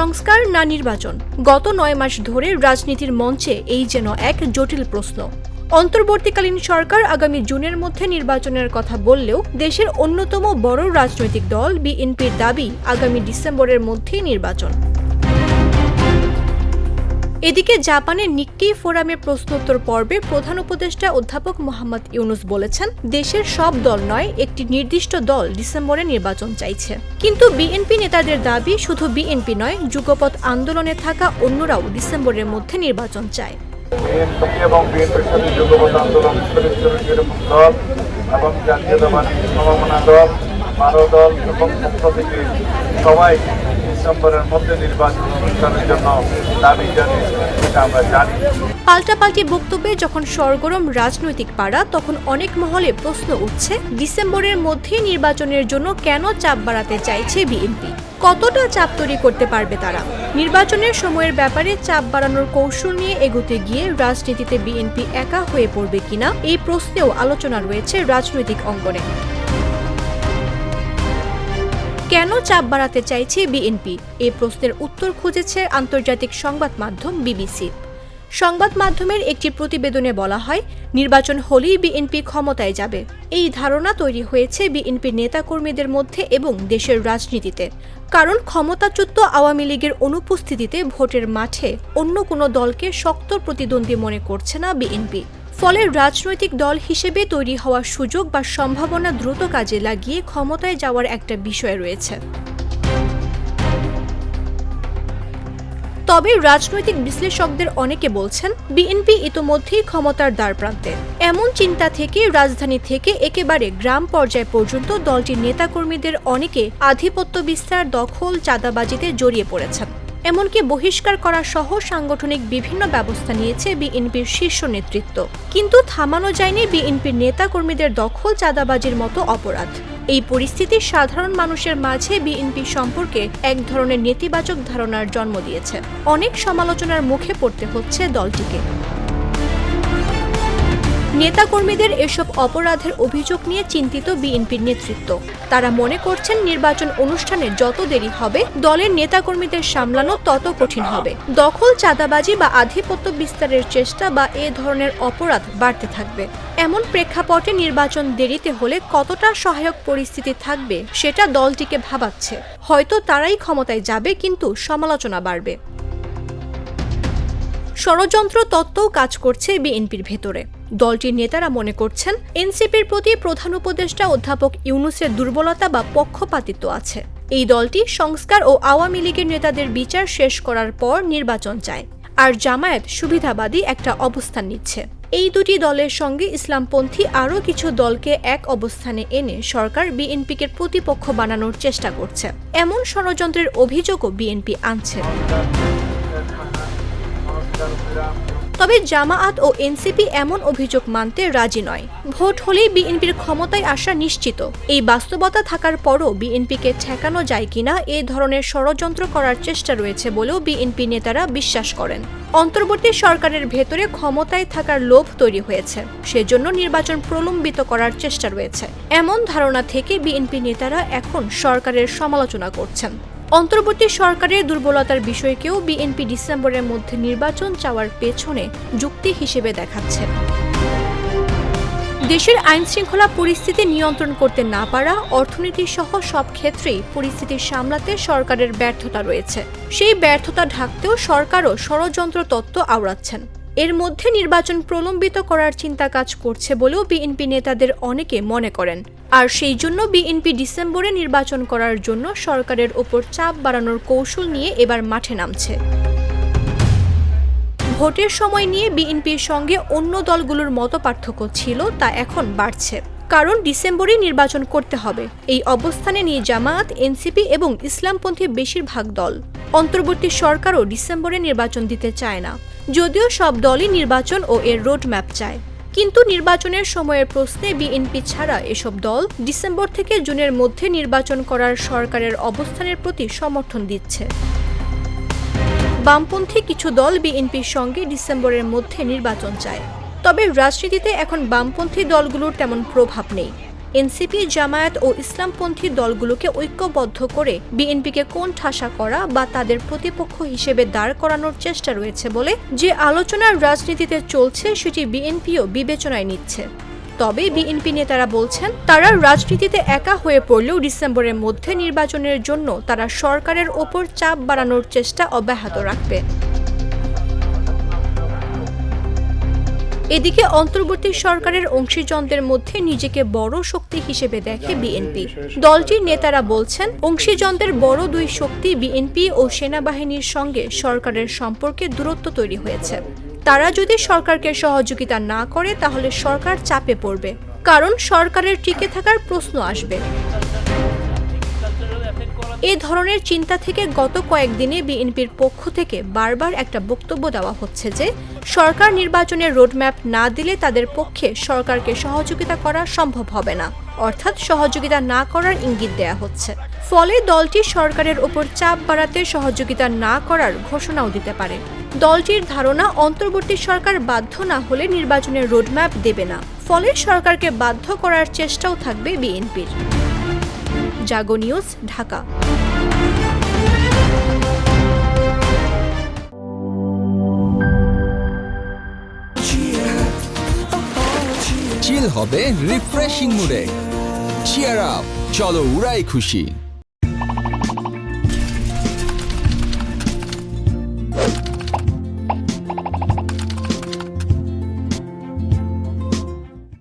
সংস্কার না নির্বাচন? গত ৯ মাস ধরে রাজনীতির মঞ্চে এই যেন এক জটিল প্রশ্ন। অন্তর্বর্তীকালীন সরকার আগামী জুনের মধ্যে নির্বাচনের কথা বললেও দেশের অন্যতম বড় রাজনৈতিক দল বিএনপির দাবি আগামী ডিসেম্বরের মধ্যেই নির্বাচন। এদিকে জাপানের নিক্কেই ফোরামের প্রশ্নোত্তর পর্বে প্রধান উপদেষ্টা অধ্যাপক মোহাম্মদ ইউনুস বলেছেন, দেশের সব দল নয়, একটি নির্দিষ্ট দল ডিসেম্বরে নির্বাচন চাইছে। কিন্তু বিএনপি নেতাদের দাবি শুধু বিএনপি নয়, যুগপৎ আন্দোলনে থাকা অন্যরাও ডিসেম্বরের মধ্যে নির্বাচন চায়। বিএনপি এবং বিএনপির সাথে যুগপৎ আন্দোলন দল এবং জাতীয়তাবাদী সমমনা দল, মানব দল এবং পক্ষ থেকে সবাই ডিসেম্বরের মধ্যে নির্বাচন অনুষ্ঠানের জন্য দাবি জানিয়েছে, এটা আমরা জানি। পাল্টাপাল্টি বক্তব্যে যখন সরগরম রাজনৈতিক পাড়া, তখন অনেক মহলে প্রশ্ন উঠছে, ডিসেম্বরের মধ্যে নির্বাচনের জন্য কেন চাপ বাড়াতে চাইছে বিএনপি? কতটা চাপ তৈরি করতে পারবে তারা? নির্বাচনের সময়ের ব্যাপারে চাপ বাড়ানোর কৌশল নিয়ে এগোতে গিয়ে রাজনীতিতে বিএনপি একা হয়ে পড়বে কিনা, এই প্রশ্নেও আলোচনা রয়েছে রাজনৈতিক অঙ্গনে। কেন চাপ বাড়াতে চাইছে বিএনপি? এই প্রশ্নের উত্তর খুঁজেছে আন্তর্জাতিক সংবাদ মাধ্যম বিবিসি। সংবাদ মাধ্যমের একটি প্রতিবেদনে বলা হয়, নির্বাচন হলেই বিএনপি ক্ষমতায় যাবে, এই ধারণা তৈরি হয়েছে বিএনপির নেতাকর্মীদের মধ্যে এবং দেশের রাজনীতিতে। কারণ ক্ষমতাচ্যুত আওয়ামী লীগের অনুপস্থিতিতে ভোটের মাঠে অন্য কোনো দলকে শক্ত প্রতিদ্বন্দ্বী মনে করছে না বিএনপি। ফলে রাজনৈতিক দল হিসেবে তৈরি হওয়ার সুযোগ বা সম্ভাবনা দ্রুত কাজে লাগিয়ে ক্ষমতায় যাওয়ার একটা বিষয় রয়েছে। তবে রাজনৈতিক বিশ্লেষকদের অনেকে বলছেন, বিএনপি ইতোমধ্যেই ক্ষমতার দ্বারপ্রান্তে। এমন চিন্তা থেকে রাজধানী থেকে একেবারে গ্রাম পর্যায় পর্যন্ত দলটির নেতাকর্মীদের অনেকে আধিপত্য বিস্তার, দখল, চাঁদাবাজিতে জড়িয়ে পড়েছেন। এমনকি বহিষ্কার করা সহ সাংগঠনিক বিভিন্ন ব্যবস্থা নিয়েছে বিএনপির শীর্ষ নেতৃত্ব। কিন্তু থামানো যায়নি বিএনপির নেতাকর্মীদের দখল, চাঁদাবাজির মতো অপরাধ। এই পরিস্থিতি সাধারণ মানুষের মাঝে বিএনপি সম্পর্কে এক ধরনের নেতিবাচক ধারণার জন্ম দিয়েছে। অনেক সমালোচনার মুখে পড়তে হচ্ছে দলটিকে। নেতাকর্মীদের এসব অপরাধের অভিযোগ নিয়ে চিন্তিত বিএনপির নেতৃত্ব। তারা মনে করছেন, নির্বাচন অনুষ্ঠানে যত দেরি হবে, দলের নেতাকর্মীদের সামলানো তত কঠিন হবে। দখল, চাঁদাবাজি বা আধিপত্য বিস্তারের চেষ্টা বা এ ধরনের অপরাধ বাড়তে থাকবে। এমন প্রেক্ষাপটে নির্বাচন দেরিতে হলে কতটা সহায়ক পরিস্থিতি থাকবে সেটা দলটিকে ভাবাচ্ছে। হয়তো তারাই ক্ষমতায় যাবে, কিন্তু সমালোচনা বাড়বে। ষড়যন্ত্র তত্ত্বও কাজ করছে বিএনপির ভেতরে। দলটির নেতারা মনে করছেন, এনসিপির প্রতি প্রধান উপদেষ্টা অধ্যাপক ইউনুসের দুর্বলতা বা পক্ষপাতিত্ব আছে। এই দলটি সংস্কার ও আওয়ামী লীগের নেতাদের বিচার শেষ করার পর নির্বাচন চায়। আর জামায়াত সুবিধাবাদী একটা অবস্থান নিচ্ছে। এই দুটি দলের সঙ্গে ইসলামপন্থী আরও কিছু দলকে এক অবস্থানে এনে সরকার বিএনপিকে প্রতিপক্ষ বানানোর চেষ্টা করছে। এমন ষড়যন্ত্রের অভিযোগও বিএনপি আনছে। তবে জামায়াত ও এনসিপি এমন অভিযোগ মানতে রাজি নয়। ভোট হলেই বিএনপির ক্ষমতায় আসা নিশ্চিত, এই বাস্তবতা থাকার পরও বিএনপিকে ঠেকানো যায় কিনা এ ধরনের ষড়যন্ত্র করার চেষ্টা রয়েছে বলেও বিএনপি নেতারা বিশ্বাস করেন। অন্তর্বর্তী সরকারের ভেতরে ক্ষমতায় থাকার লোভ তৈরি হয়েছে, সেজন্য নির্বাচন প্রলম্বিত করার চেষ্টা রয়েছে। এমন ধারণা থেকে বিএনপি নেতারা এখন সরকারের সমালোচনা করছেন। অন্তর্বর্তী সরকারের দুর্বলতার বিষয়কেও বিএনপি ডিসেম্বরের মধ্যে নির্বাচন চাওয়ার পেছনে যুক্তি হিসেবে দেখাচ্ছে। দেশের আইনশৃঙ্খলা পরিস্থিতি নিয়ন্ত্রণ করতে না পারা, অর্থনীতি সহ সব ক্ষেত্রেই পরিস্থিতি সামলাতে সরকারের ব্যর্থতা রয়েছে। সেই ব্যর্থতা ঢাকতেও সরকারও ষড়যন্ত্র তত্ত্ব আওড়াচ্ছেন। এর মধ্যে নির্বাচন প্রলম্বিত করার চিন্তা কাজ করছে বলেও বিএনপি নেতাদের অনেকে মনে করেন। আর সেই জন্য বিএনপি ডিসেম্বরে নির্বাচন করার জন্য সরকারের ওপর চাপ বাড়ানোর কৌশল নিয়ে এবার মাঠে নামছে। ভোটের সময় নিয়ে বিএনপির সঙ্গে অন্য দলগুলোর মতপার্থক্য ছিল, তা এখন বাড়ছে। কারণ ডিসেম্বরেই নির্বাচন করতে হবে, এই অবস্থানে নিয়ে জামায়াত, এনসিপি এবং ইসলামপন্থী বেশিরভাগ দল। অন্তর্বর্তী সরকারও ডিসেম্বরে নির্বাচন দিতে চায় না, যদিও সব দলই নির্বাচন ও এর রোডম্যাপ চায়। কিন্তু নির্বাচনের সময়ের প্রশ্নে বিএনপি ছাড়া এসব দল ডিসেম্বর থেকে জুনের মধ্যে নির্বাচন করার সরকারের অবস্থানের প্রতি সমর্থন দিচ্ছে। বামপন্থী কিছু দল বিএনপির সঙ্গে ডিসেম্বরের মধ্যে নির্বাচন চায়। তবে রাজনীতিতে এখন বামপন্থী দলগুলোর তেমন প্রভাব নেই। এনসিপি, জামায়াত ও ইসলামপন্থী দলগুলোকে ঐক্যবদ্ধ করে বিএনপিকে কোণঠাসা করা বা তাদের প্রতিপক্ষ হিসেবে দাঁড় করানোর চেষ্টা রয়েছে বলে যে আলোচনার রাজনীতিতে চলছে সেটি বিএনপিও বিবেচনায় নিচ্ছে। তবে বিএনপি নেতারা বলছেন, তারা রাজনীতিতে একা হয়ে পড়লেও ডিসেম্বরের মধ্যে নির্বাচনের জন্য তারা সরকারের ওপর চাপ বাড়ানোর চেষ্টা অব্যাহত রাখবে। এদিকে অন্তর্বর্তী সরকারের অংশীজনদের মধ্যে নিজেকে বড় শক্তি হিসেবে দেখে বিএনপি। দলটির নেতারা বলছেন, অংশীজনদের বড় দুই শক্তি বিএনপি ও সেনাবাহিনীর সঙ্গে সরকারের সম্পর্কে দূরত্ব তৈরি হয়েছে। তারা যদি সরকারকে সহযোগিতা না করে তাহলে সরকার চাপে পড়বে, কারণ সরকারের টিকে থাকার প্রশ্ন আসবে। এ ধরনের চিন্তা থেকে গত কয়েকদিনে বিএনপির পক্ষ থেকে বারবার একটা বক্তব্য দেওয়া হচ্ছে যে সরকার নির্বাচনের রোডম্যাপ না দিলে তাদের পক্ষে সরকারকে সহযোগিতা করা সম্ভব হবে না, অর্থাৎ সহযোগিতা না করার ইঙ্গিত দেয়া হচ্ছে। ফলে দলটি সরকারের ওপর চাপ বাড়াতে সহযোগিতা না করার ঘোষণাও দিতে পারে। দলটির ধারণা, অন্তর্বর্তী সরকার বাধ্য না হলে নির্বাচনের রোডম্যাপ দেবে না, ফলে সরকারকে বাধ্য করার চেষ্টাও থাকবে বিএনপির। জাগো নিউজ, ঢাকা। চিল হবে রিফ্রেশিং মুডে। চিয়ার আপ, চলো উড়াই খুশি।